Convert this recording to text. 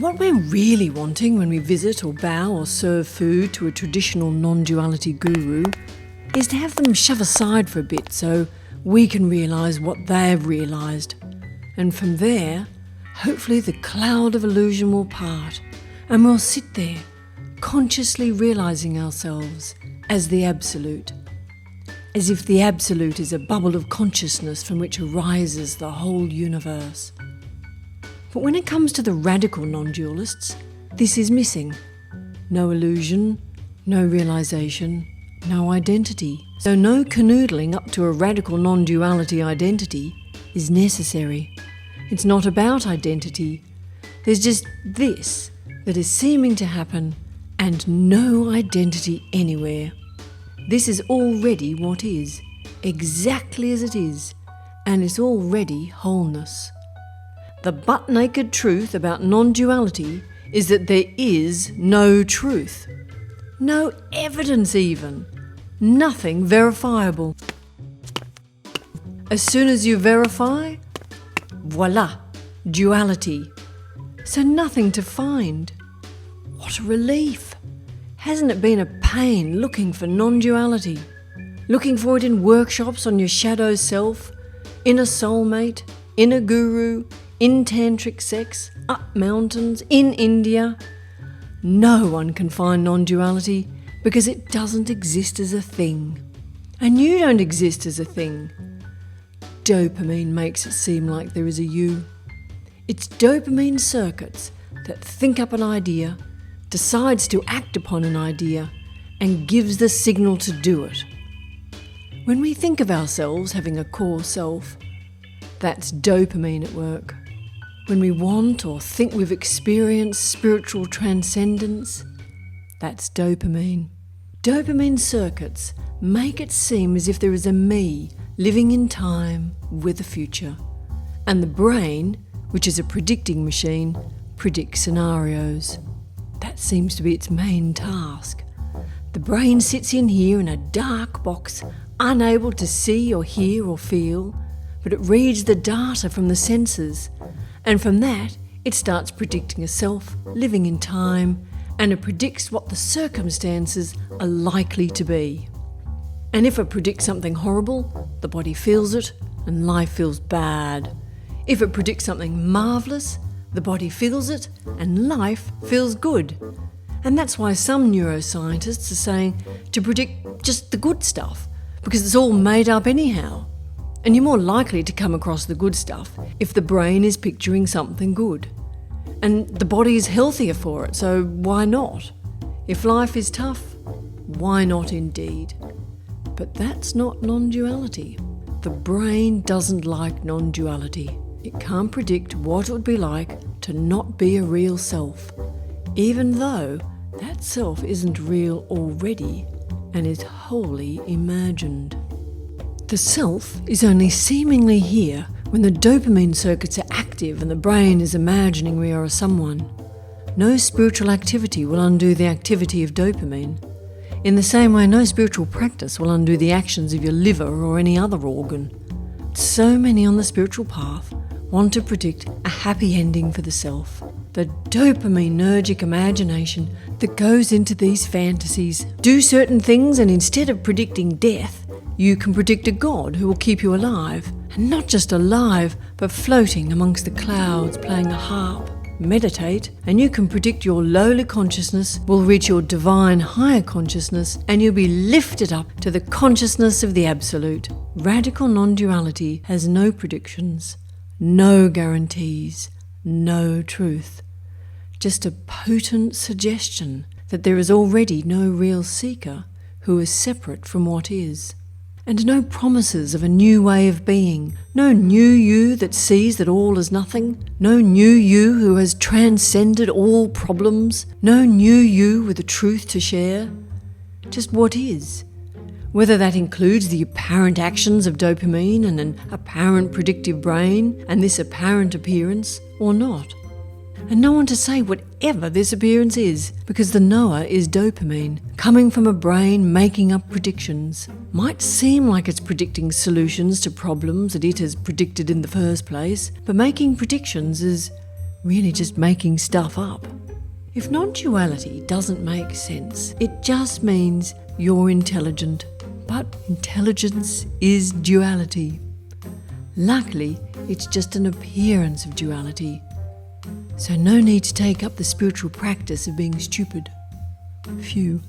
What we're really wanting when we visit or bow or serve food to a traditional non-duality guru is to have them shove aside for a bit so we can realise what they've realised. And from there, hopefully the cloud of illusion will part and we'll sit there, consciously realising ourselves as the Absolute. As if the Absolute is a bubble of consciousness from which arises the whole universe. But when it comes to the radical non-dualists, this is missing. No illusion, no realisation, no identity. So no canoodling up to a radical non-duality identity is necessary. It's not about identity. There's just this that is seeming to happen and no identity anywhere. This is already what is, exactly as it is, and it's already wholeness. The butt-naked truth about non-duality is that there is no truth. No evidence even. Nothing verifiable. As soon as you verify, voila, duality. So nothing to find. What a relief. Hasn't it been a pain looking for non-duality? Looking for it in workshops on your shadow self, in a soulmate, in a guru, in tantric sex, up mountains, in India. No one can find non-duality because it doesn't exist as a thing. And you don't exist as a thing. Dopamine makes it seem like there is a you. It's dopamine circuits that think up an idea, decides to act upon an idea, and gives the signal to do it. When we think of ourselves having a core self, that's dopamine at work. When we want or think we've experienced spiritual transcendence, that's dopamine. Dopamine circuits make it seem as if there is a me living in time with a future. And the brain, which is a predicting machine, predicts scenarios. That seems to be its main task. The brain sits in here in a dark box, unable to see or hear or feel, but it reads the data from the senses. And from that, it starts predicting a self living in time, and it predicts what the circumstances are likely to be. And if it predicts something horrible, the body feels it, and life feels bad. If it predicts something marvellous, the body feels it, and life feels good. And that's why some neuroscientists are saying to predict just the good stuff, because it's all made up anyhow. And you're more likely to come across the good stuff if the brain is picturing something good. And the body is healthier for it, so why not? If life is tough, why not indeed? But that's not non-duality. The brain doesn't like non-duality. It can't predict what it would be like to not be a real self, even though that self isn't real already and is wholly imagined. The self is only seemingly here when the dopamine circuits are active and the brain is imagining we are a someone. No spiritual activity will undo the activity of dopamine. In the same way, no spiritual practice will undo the actions of your liver or any other organ. So many on the spiritual path want to predict a happy ending for the self. The dopaminergic imagination that goes into these fantasies. Do certain things, and instead of predicting death, you can predict a God who will keep you alive, and not just alive, but floating amongst the clouds, playing a harp. Meditate, and you can predict your lowly consciousness will reach your divine higher consciousness, and you'll be lifted up to the consciousness of the Absolute. Radical non-duality has no predictions, no guarantees, no truth. Just a potent suggestion that there is already no real seeker who is separate from what is. And no promises of a new way of being, no new you that sees that all is nothing, no new you who has transcended all problems, no new you with the truth to share. Just what is. Whether that includes the apparent actions of dopamine and an apparent predictive brain and this apparent appearance or not. And no one to say whatever this appearance is, because the knower is dopamine, coming from a brain making up predictions. Might seem like it's predicting solutions to problems that it has predicted in the first place, but making predictions is really just making stuff up. If non-duality doesn't make sense, it just means you're intelligent. But intelligence is duality. Luckily, it's just an appearance of duality. So no need to take up the spiritual practice of being stupid. Phew.